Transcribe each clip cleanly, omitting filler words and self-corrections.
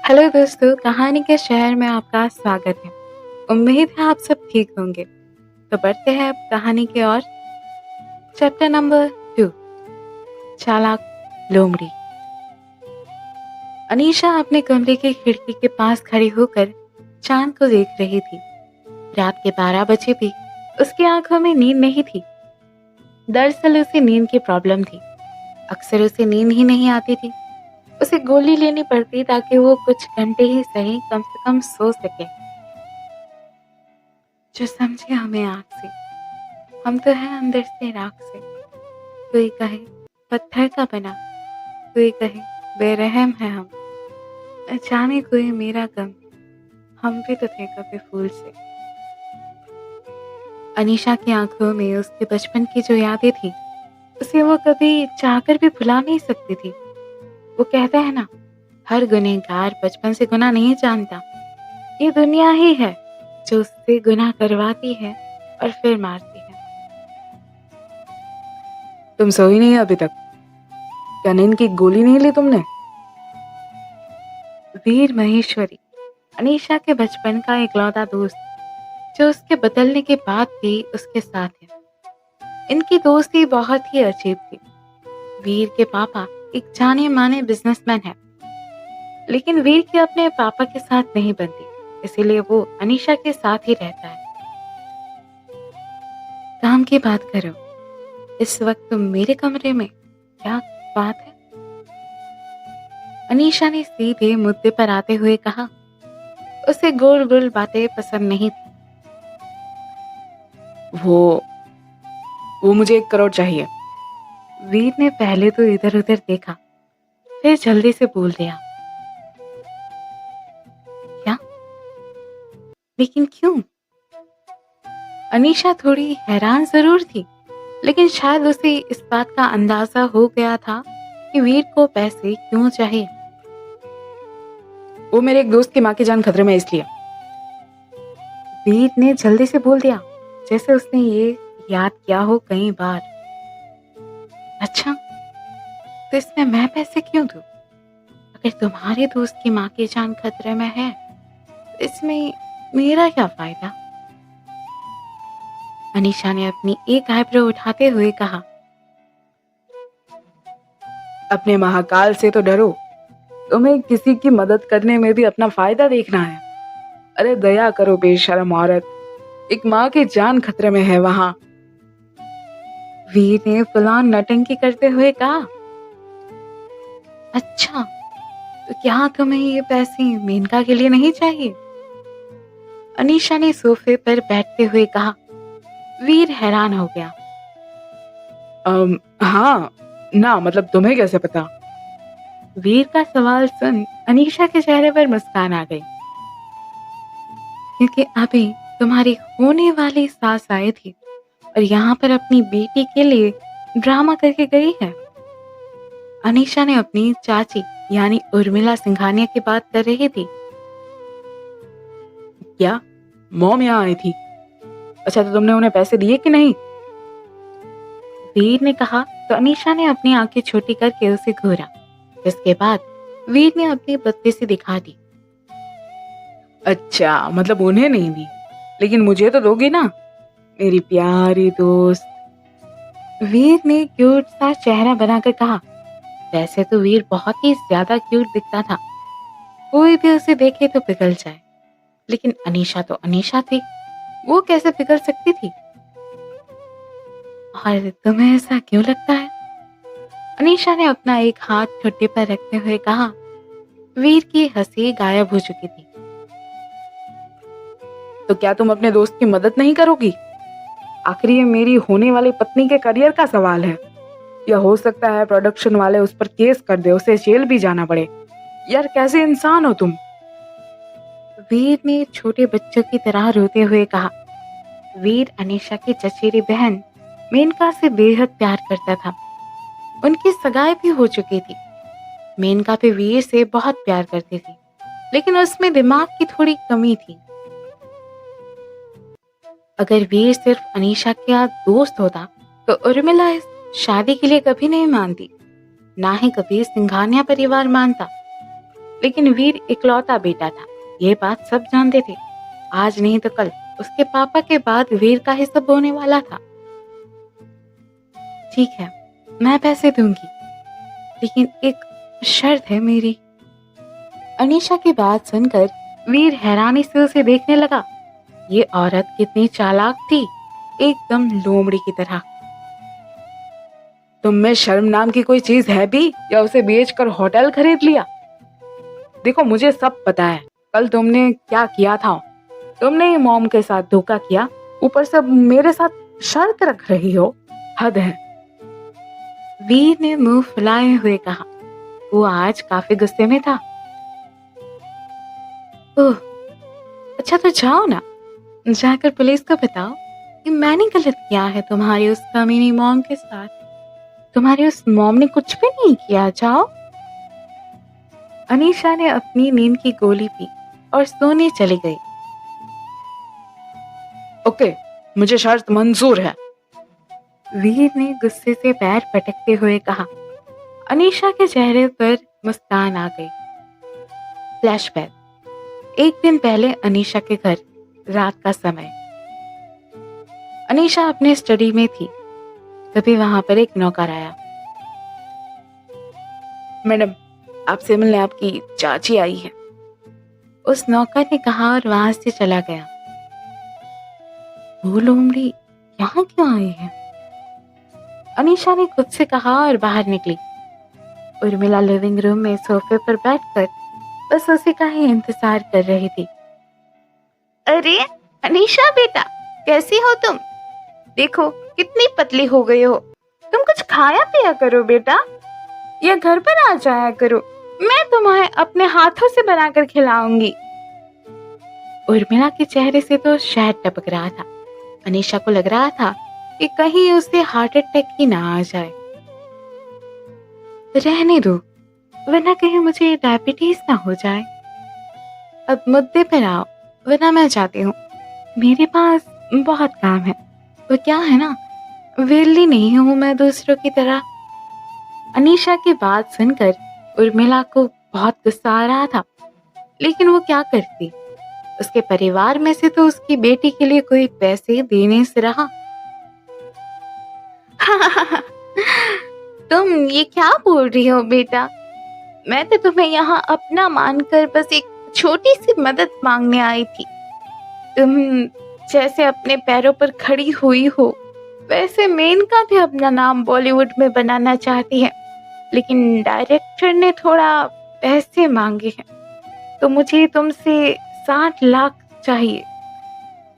Hello दोस्तों, कहानी के शहर में आपका स्वागत है। उम्मीद है आप सब ठीक होंगे। तो बढ़ते हैं अब कहानी की ओर। चैप्टर नंबर 2, चालाक लोमड़ी। अनीशा अपने कमरे की खिड़की के पास खड़ी होकर चांद को देख रही थी। रात के 12 बजे भी उसकी आंखों में नींद नहीं थी। दरअसल उसे नींद की प्रॉब्लम थी। अक्सर उसे नींद ही नहीं आती थी। उसे गोली लेनी पड़ती ताकि वो कुछ घंटे ही सही कम से कम सो सके। जो समझे हमें आँख से, हम तो हैं अंदर से राख से। कोई कहे पत्थर का बना, कोई कहे बेरहम है हम। जाने कोई मेरा गम, हम भी तो थे कभी फूल से। अनीशा की आंखों में उसके बचपन की जो यादें थी, उसे वो कभी चाहकर भी भुला नहीं सकती थी। वो कहते हैं ना, हर गुनहगार बचपन से गुनाह नहीं जानता। ये दुनिया ही है जो उससे गुनाह करवाती है और फिर मारती है। तुम सोई नहीं अभी तक? क्या नींद की गोली नहीं ली तुमने? वीर महेश्वरी, अनीशा के बचपन का इकलौता दोस्त, जो उसके बदलने के बाद भी उसके साथ है। इनकी दोस्ती बहुत ही अजीब थी। वीर के पापा एक जाने माने बिजनेसमैन है, लेकिन वीर की अपने पापा के साथ नहीं बनती, इसीलिए वो अनीशा के साथ ही रहता है। काम की बात करो, इस वक्त तुम मेरे कमरे में, क्या बात है? अनीशा ने सीधे मुद्दे पर आते हुए कहा। उसे गोल गोल बातें पसंद नहीं थी। वो मुझे 1 करोड़ चाहिए। वीर ने पहले तो इधर उधर देखा, फिर जल्दी से बोल दिया। क्या? लेकिन क्यों? अनीशा थोड़ी हैरान जरूर थी, लेकिन शायद उसे इस बात का अंदाजा हो गया था कि वीर को पैसे क्यों चाहिए। वो मेरे एक दोस्त की माँ की जान खतरे में है, इसलिए। वीर ने जल्दी से बोल दिया, जैसे उसने ये याद किया हो कई बार। अच्छा, तो इसमें मैं पैसे क्यों दूं? अगर तुम्हारे दोस्त की माँ की जान खतरे में है, तो इसमें मेरा क्या फायदा? अनीशा ने अपनी एक आईब्रो उठाते हुए कहा। अपने महाकाल से तो डरो। तुम्हें किसी की मदद करने में भी अपना फायदा देखना है। अरे दया करो बेशर्म औरत, एक माँ की जान खतरे में है वहां। वीर ने फुलान नटंकी करते हुए कहा। अच्छा, तो क्या तुम्हें ये पैसे मेनका के लिए नहीं चाहिए? अनीशा ने सोफे पर बैठते हुए कहा। वीर हैरान हो गया। हाँ ना, मतलब तुम्हें कैसे पता? वीर का सवाल सुन अनीशा के चेहरे पर मुस्कान आ गई, क्योंकि अभी तुम्हारी होने वाली सास आई थी और यहाँ पर अपनी बेटी के लिए ड्रामा करके गई है। अनीशा ने अपनी चाची यानी उर्मिला सिंघानिया की बात कर रही थी। क्या मॉम यहाँ आई थी? अच्छा, तो तुमने उन्हें पैसे दिए कि नहीं? वीर ने कहा तो अनीशा ने अपनी आंखें छोटी करके उसे घूरा। इसके बाद वीर ने अपनी बत्ती से दिखा दी। अच्छा, मतलब उन्हें नहीं दी, लेकिन मुझे तो दोगी ना, मेरी प्यारी दोस्त। वीर ने क्यूट सा चेहरा बनाकर कहा। वैसे तो वीर बहुत ही ज्यादा क्यूट दिखता था, कोई भी उसे देखे तो पिघल जाए, लेकिन अनीशा तो अनीशा थी, वो कैसे पिघल सकती थी? और तुम्हें ऐसा क्यों लगता है? अनीशा ने अपना एक हाथ ठुड्डी पर रखते हुए कहा। वीर की हंसी गायब हो चुकी थी। तो क्या तुम अपने दोस्त की मदद नहीं करोगी? आखिर ये मेरी होने वाली पत्नी के करियर का सवाल है। या हो सकता है प्रोडक्शन वाले उस पर केस कर दे, उसे जेल भी जाना पड़े। यार कैसे इंसान हो तुम? वीर ने छोटे बच्चों की तरह रोते हुए कहा। वीर अनीशा की चचेरी बहन मेनका से बेहद प्यार करता था। उनकी सगाई भी हो चुकी थी। मेनका भी वीर से बहुत प्यार करती थी, लेकिन उसमें दिमाग की थोड़ी कमी थी। अगर वीर सिर्फ अनीशा का दोस्त होता तो उर्मिला इस शादी के लिए कभी नहीं मानती, ना ही कभी सिंघानिया परिवार मानता। लेकिन वीर इकलौता बेटा था, ये बात सब जानते थे। आज नहीं तो कल उसके पापा के बाद वीर का ही सब होने वाला था। ठीक है, मैं पैसे दूंगी, लेकिन एक शर्त है मेरी। अनीशा की बात सुनकर वीर हैरानी से उसे देखने लगा। ये औरत कितनी चालाक थी, एकदम लोमड़ी की तरह। तुम में शर्म नाम की कोई चीज है भी, या उसे बेचकर होटल खरीद लिया? देखो, मुझे सब पता है कल तुमने क्या किया था। तुमने ही मॉम के साथ धोखा किया, ऊपर से मेरे साथ शर्त रख रही हो। हद है। वीर ने मुंह फुलाए हुए कहा। वो आज काफी गुस्से में था। ओह, अच्छा तो जाओ ना, जाकर पुलिस को बताओ कि मैंने गलत किया है तुम्हारी उस कमीनी मॉम के साथ। तुम्हारी उस मॉम ने कुछ भी नहीं किया, जाओ। अनीशा ने अपनी नींद की गोली पी और सोने चली गई। ओके, मुझे शर्त मंजूर है, वीर ने गुस्से से पैर पटकते हुए कहा। अनीशा के चेहरे पर मुस्कान आ गई। फ्लैशबैक। एक दिन पहले अनीशा के घर, रात का समय। अनीशा अपने स्टडी में थी, तभी वहां पर एक नौकर आया। मैडम, आपसे मिलने आपकी चाची आई है। उस नौकर ने कहा और वहां से चला गया। वो लोमड़ी यहाँ क्यों आई है? अनीशा ने खुद से कहा और बाहर निकली। उर्मिला लिविंग रूम में सोफे पर बैठकर बस उसी का ही इंतजार कर रही थी। अरे अनीशा बेटा, कैसी हो तुम? देखो कितनी पतली हो गई हो। तुम कुछ खाया पिया करो बेटा, या घर पर आ जाया करो, मैं तुम्हें अपने हाथों से बनाकर खिलाऊंगी। उर्मिला के चेहरे से तो शहद टपक रहा था। अनीशा को लग रहा था कि कहीं उसे हार्ट अटैक ही ना आ जाए। रहने दो, वरना कहीं मुझे डायबिटीज ना हो जाए। अब मुद्दे पर आओ, वरना मैं जाती हूँ। मेरे पास बहुत काम है। वो क्या है ना, वेली नहीं हूँ मैं दूसरों की तरह। अनीशा की बात सुनकर उर्मिला को बहुत गुस्सा आ रहा था, लेकिन वो क्या करती? उसके परिवार में से तो उसकी बेटी के लिए कोई पैसे देने से रहा। तुम ये क्या बोल रही हो बेटा? मैं तो तुम्हें यहाँ अपना मानकर बस एक छोटी सी मदद मांगने आई थी। तुम जैसे अपने पैरों पर खड़ी हुई हो, वैसे मेनका भी अपना नाम बॉलीवुड में बनाना चाहती है, लेकिन डायरेक्टर ने थोड़ा पैसे मांगे हैं, तो मुझे तुमसे 60 लाख चाहिए।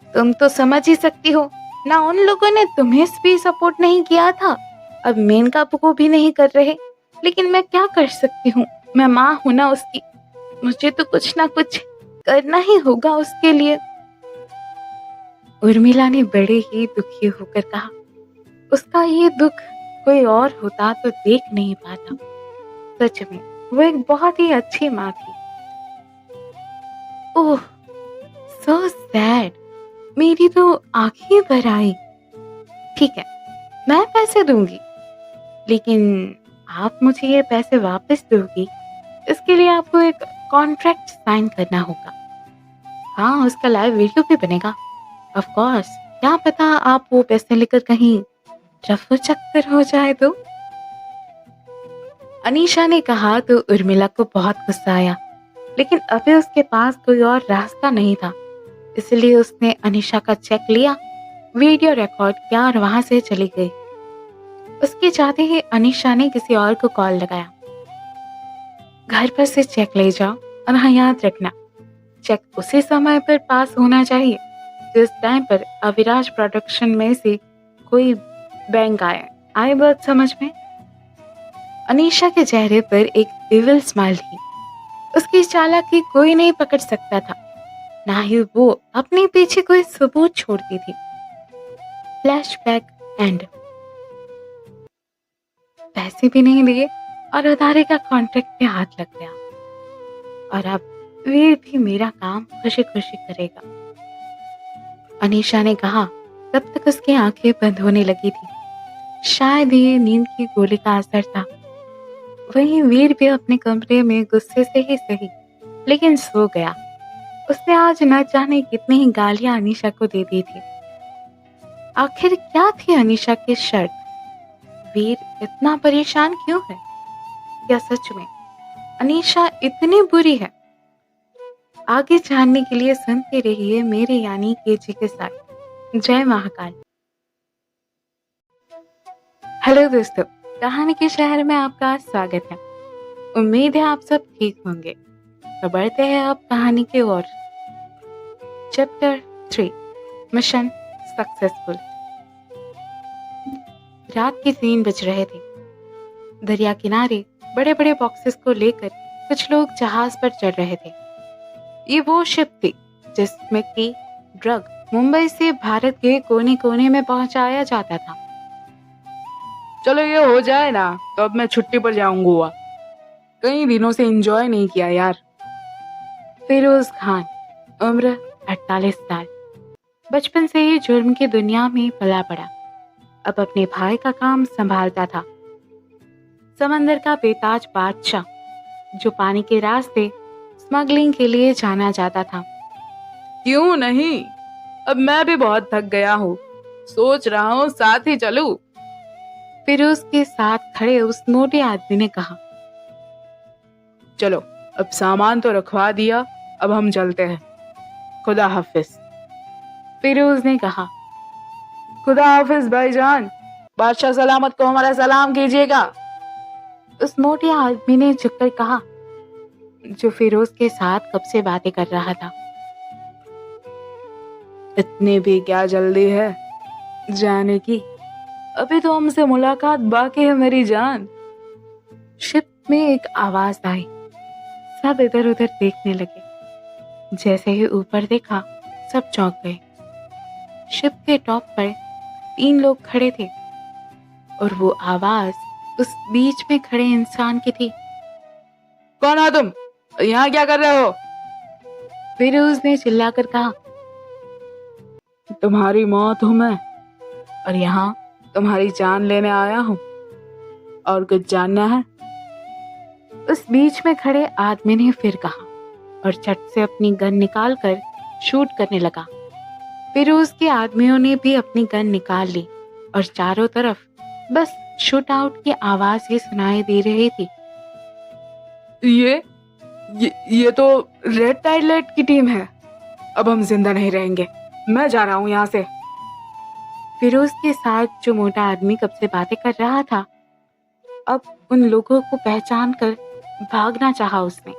तुम तो समझ ही सकती हो ना, उन लोगों ने तुम्हें भी सपोर्ट नहीं किया था, अब मेनका को भी नहीं कर रहे। लेकिन मैं क्या कर सकती हूँ, मैं माँ हूं ना उसकी, मुझे तो कुछ ना कुछ करना ही होगा उसके लिए। उर्मिला ने बड़े ही दुखी होकर कहा। उसका ये दुख कोई और होता तो देख नहीं पाता। सच में वो एक बहुत ही अच्छी माँ थी। ओह, सो सैड। मेरी तो आंखें भर आई। ठीक है, मैं पैसे दूंगी, लेकिन आप मुझे ये पैसे वापस दोगी, इसके लिए आपको एक कॉन्ट्रैक्ट साइन करना होगा। हाँ, उसका लाइव वीडियो भी बनेगा। ऑफ कोर्स, क्या पता आप वो पैसे लेकर कहीं रफू चक्कर हो जाए तो। अनीशा ने कहा तो उर्मिला को बहुत गुस्सा आया, लेकिन अभी उसके पास कोई और रास्ता नहीं था, इसलिए उसने अनीशा का चेक लिया, वीडियो रिकॉर्ड किया और वहां से चली गई। उसके जाते ही अनीशा ने किसी और को कॉल लगाया। घर पर से चेक ले जाओ और हाँ, याद रखना चेक उसी समय पर पास होना चाहिए जिस टाइम पर अविराज प्रोडक्शन में से कोई बैंक आए बात समझ में? अनीशा के चेहरे पर एक इविल स्माइल थी। उसकी चालाकी कोई नहीं पकड़ सकता था, ना ही वो अपने पीछे कोई सबूत छोड़ती थी। Flashback and. पैसे भी नहीं दिए और उधारे का कॉन्ट्रैक्ट पे हाथ लग गया, और अब वीर भी मेरा काम खुशी खुशी करेगा। अनीशा ने कहा। तब तक उसकी आंखें बंद होने लगी थी। शायद ये नींद की गोली का असर था। वहीं वीर भी अपने कमरे में गुस्से से ही सही लेकिन सो गया। उसने आज न जाने कितनी ही गालियां अनीशा को दे दी थी। आखिर क्या थी अनीशा की शर्त? वीर इतना परेशान क्यों है? क्या सच में अनीशा इतनी बुरी है? आगे जानने के लिए सुनते रहिए मेरे यानी केजी के साथ। जय महाकाल। हेलो दोस्तों, कहानी के शहर में आपका स्वागत है। उम्मीद है आप सब ठीक होंगे। तो बढ़ते हैं अब कहानी की ओर। Chapter 3, mission successful. रात के 3 बज रहे थे। दरिया किनारे बड़े बड़े बॉक्सेस को लेकर कुछ लोग जहाज पर चढ़ रहे थे। ये वो शिप थी जिसमें की ड्रग मुंबई से भारत के कोने कोने में पहुंचाया जाता था। चलो ये हो जाए ना तो अब मैं छुट्टी पर जाऊंगा गोवा। कई दिनों से एंजॉय नहीं किया यार। फिरोज खान, उम्र 48 साल, बचपन से ही जुर्म की दुनिया में पला पड़ा। अब अपने भाई का काम संभालता था। समंदर का बेताज बादशाह जो पानी के रास्ते स्मगलिंग के लिए जाना जाता था। क्यों नहीं, अब मैं भी बहुत थक गया हूँ। सोच रहा हूँ साथ ही चलूं। फिरोज के साथ खड़े उस मोटे आदमी ने कहा। चलो, अब सामान तो रखवा दिया, अब हम चलते हैं। खुदा हाफिज। फिरोज ने कहा। खुदा हाफिज भाईजान, बादशाह सलामत को हमारा सलाम कीजिएगा। उस मोटे आदमी ने झुककर कहा, जो फिरोज के साथ कब से बातें कर रहा था। इतनी भी क्या जल्दी है जाने की? अभी तो हमसे मुलाकात बाकी है मेरी जान। शिप में एक आवाज आई। सब इधर उधर देखने लगे। जैसे ही ऊपर देखा, सब चौंक गए। शिप के टॉप पर 3 लोग खड़े थे और वो आवाज उस बीच में खड़े इंसान की थी। कौन हो तुम? यहाँ क्या कर रहे हो? फिरोज ने चिल्लाकर कहा। तुम्हारी मौत हूं मैं और यहाँ तुम्हारी जान लेने आया हूँ। और कुछ जानना है? उस बीच में खड़े आदमी ने फिर कहा और झट से अपनी गन निकालकर शूट करने लगा। फिरोज के आदमियों ने भी अपनी गन निकाल ली और चारों तरफ बस शूट आउट की आवाज ही सुनाई दे रही थी। ये तो रेड टाइड लाइट की टीम है। अब हम जिंदा नहीं रहेंगे। मैं जा रहा हूँ यहाँ से। फिरोज के साथ जो मोटा आदमी कब से बातें कर रहा था, अब उन लोगों को पहचान कर भागना चाहा उसने,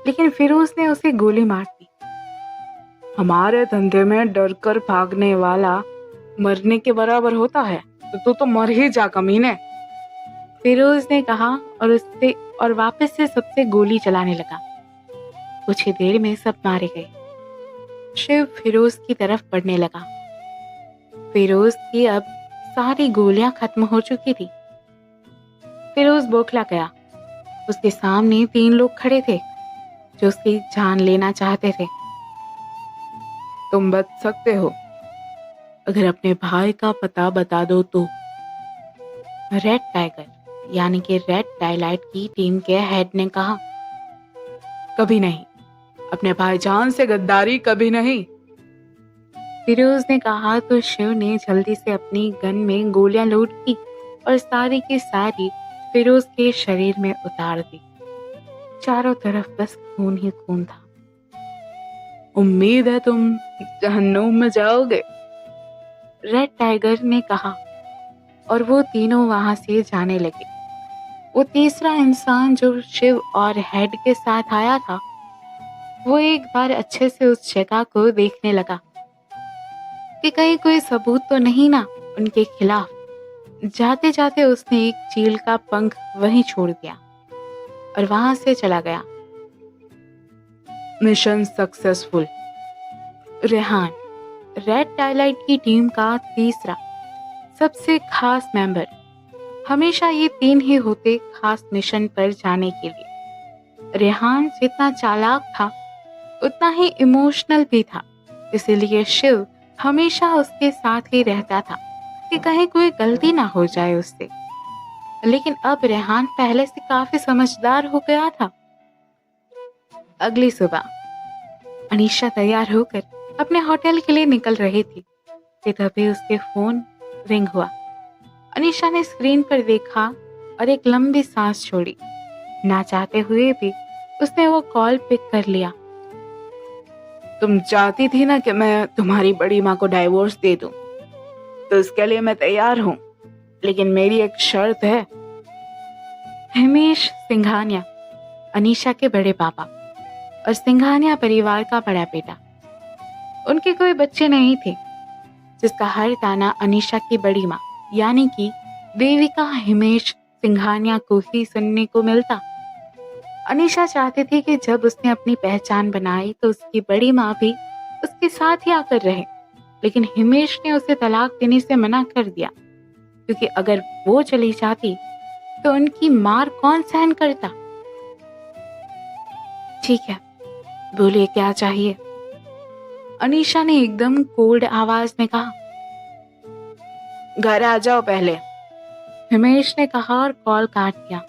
लेकिन फिरोज ने उसे गोली मार दी। हमारे धंधे में डर कर भागने वाला मरने के बराबर होता है, तो तू तो मर ही जा कमीने। फिरोज ने कहा और वापस से सबसे गोली चलाने लगा। कुछ ही देर में सब मारे गए। शिव फिरोज की तरफ बढ़ने लगा। फिरोज की अब सारी गोलियां खत्म हो चुकी थी। फिरोज बौखला गया। उसके सामने 3 लोग खड़े थे जो उसकी जान लेना चाहते थे। तुम बच सकते हो अगर अपने भाई का पता बता दो तो। रेड टाइगर यानी कि रेड टाइलाइट की टीम के हेड ने कहा। कभी नहीं, अपने भाईजान से गद्दारी कभी नहीं। फिरोज ने कहा तो शिव ने जल्दी से अपनी गन में गोलियां लोड की और सारी की सारी फिरोज के शरीर में उतार दी। चारों तरफ बस खून ही खून था। उम्मीद है तुम जहन्नुम में जाओगे, रेड टाइगर ने कहा और वो तीनों वहां से जाने लगे। वो तीसरा इंसान जो शिव और हेड के साथ आया था, वो एक बार अच्छे से उस जगह को देखने लगा कि कहीं कोई सबूत तो नहीं ना उनके खिलाफ। जाते जाते उसने एक चील का पंख वहीं छोड़ दिया और वहां से चला गया। Mission successful. Rehan, red twilight की टीम का तीसरा सबसे खास मेंबर। हमेशा ये 3 ही होते खास मिशन पर जाने के लिए। रेहान जितना चालाक था उतना ही इमोशनल भी था, इसीलिए शिव हमेशा उसके साथ ही रहता था कि कहीं कोई गलती ना हो जाए उससे। लेकिन अब रेहान पहले से काफी समझदार हो गया था। अगली सुबह अनीशा तैयार होकर अपने होटल के लिए निकल रही थी कि तभी उसके फोन रिंग हुआ। अनीशा ने स्क्रीन पर देखा और एक लंबी सांस छोड़ी। ना चाहते हुए भी उसने वो कॉल पिक कर लिया। तुम चाहती थी ना कि मैं तुम्हारी बड़ी माँ को डाइवोर्स दे दूं, तो इसके लिए मैं तैयार हूँ, लेकिन मेरी एक शर्त है। हिमेश सिंघानिया, अनीशा के बड़े पापा और सिंघानिया परिवार का बड़ा बेटा। उनके कोई बच्चे नहीं थे, जिसका हर ताना अनीशा की बड़ी माँ यानी कि देविका हिमेश सिंघानिया को ही सुनने को मिलता। अनीशा चाहती थी कि जब उसने अपनी पहचान बनाई तो उसकी बड़ी माँ भी उसके साथ ही आकर रहे, लेकिन हिमेश ने उसे तलाक देने से मना कर दिया, क्योंकि अगर वो चली जाती तो उनकी मार कौन सहन करता। ठीक है, बोलिए क्या चाहिए, अनीशा ने एकदम कोल्ड आवाज में कहा। घर आ जाओ पहले, हिमेश ने कहा और कॉल काट दिया।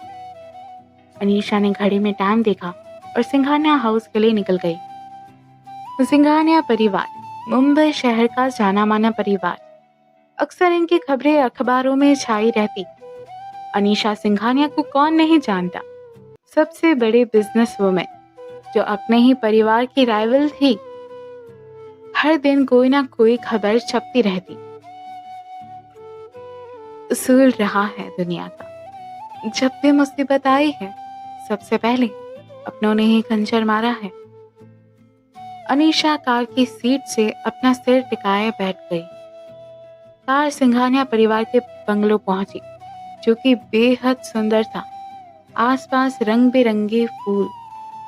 अनीशा ने घड़ी में टाइम देखा और सिंघानिया हाउस के लिए निकल गई। सिंघानिया परिवार मुंबई शहर का जाना माना परिवार, अक्सर इनकी खबरें अखबारों में छाई रहती। अनीशा सिंघानिया को कौन नहीं जानता, सबसे बड़े बिजनेस वुमेन जो अपने ही परिवार की राइवल थी। हर दिन कोई ना कोई खबर छपती रहती। उसूल रहा है दुनिया का, जब भी मुसीबत आई है सबसे पहले अपनों ने ही खंजर मारा है। अनीशा कार की सीट से अपना सिर टिकाए बैठ गई। कार सिंघानिया परिवार के बंगलो पहुंची, जो कि बेहद सुंदर था। आसपास रंग बिरंगे फूल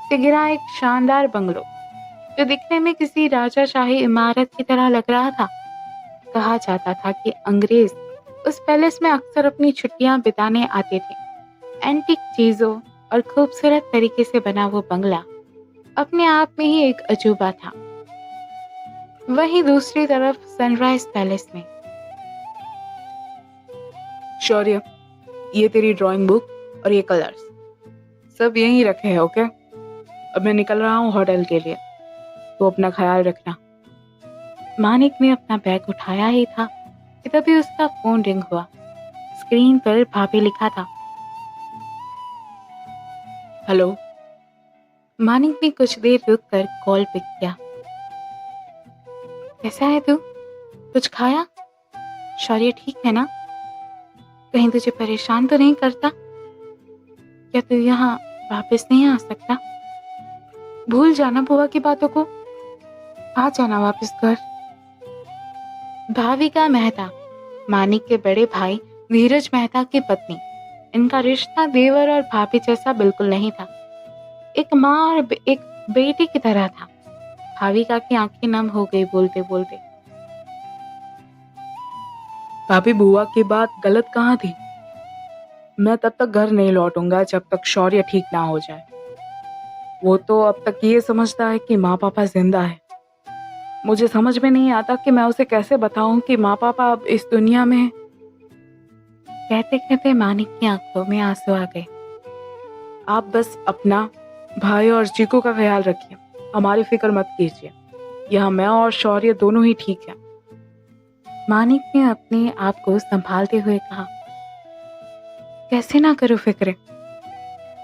से घिरा एक शानदार बंगलो, जो दिखने में किसी राजाशाही इमारत की तरह लग रहा था। कहा जाता था कि अंग्रेज उस पैलेस में अक्सर अपनी छुट्टियां बिताने आते थे। एंटीक चीजों और खूबसूरत तरीके से बना वो बंगला अपने आप में ही एक अजूबा था। वहीं दूसरी तरफ सनराइज पैलेस में शौर्य, ये तेरी ड्राइंग बुक और ये कलर्स सब यहीं रखे हैं, ओके? अब मैं निकल रहा हूँ होटल के लिए, तो अपना ख्याल रखना। मानिक ने अपना बैग उठाया ही था कि तभी उसका फोन रिंग हुआ। स्क्रीन पर भाभी लिखा था। हेलो। मानिक ने कुछ देर रुक कर कॉल पिक किया। कैसा है तू? कुछ खाया? शौर्य ठीक है ना? कहीं तुझे परेशान तो नहीं करता? क्या तू यहाँ वापस नहीं आ सकता? भूल जाना बुआ की बातों को, आ जाना वापस घर। भाविका मेहता, मानिक के बड़े भाई धीरज मेहता की पत्नी। इनका रिश्ता देवर और भाभी जैसा बिल्कुल नहीं था, एक माँ और एक बेटी की तरह था। भाविका की आंखें नम हो गई बोलते बोलते। भाभी, बुआ की बात गलत कहाँ थी? मैं तब तक घर नहीं लौटूंगा जब तक शौर्य ठीक ना हो जाए। वो तो अब तक ये समझता है कि माँ पापा जिंदा है। मुझे समझ में नहीं आता कि मैं उसे कैसे बताऊं कि माँ पापा अब इस दुनिया में। कहते कहते मानिक की आंखों में आंसू आ गए। आप बस अपना, भाई और चीकू का ख्याल रखिए, हमारी फिक्र मत कीजिए। यहाँ मैं और शौर्य दोनों ही ठीक हैं। मानिक ने अपने आप को संभालते हुए कहा। कैसे ना करो फिक्र,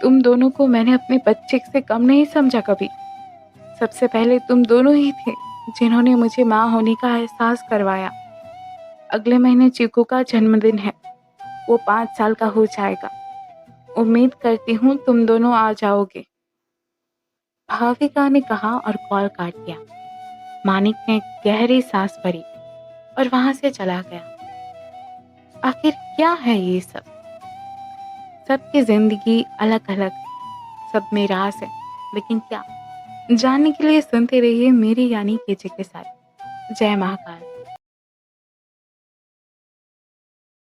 तुम दोनों को मैंने अपने बच्चे से कम नहीं समझा कभी। सबसे पहले तुम दोनों ही थे जिन्होंने मुझे माँ होने का एहसास करवाया। अगले महीने चीकू का जन्मदिन है, वो 5 साल का हो जाएगा। उम्मीद करती हूँ तुम दोनों आ जाओगे, भाविका ने कहा और कॉल काट दिया। मानिक ने गहरी सांस भरी और वहां से चला गया। आखिर क्या है ये सब? सबकी जिंदगी अलग अलग, सब में राज है, लेकिन क्या? जानने के लिए सुनते रहिए मेरी यानी केजे के साथ। जय महाकाल।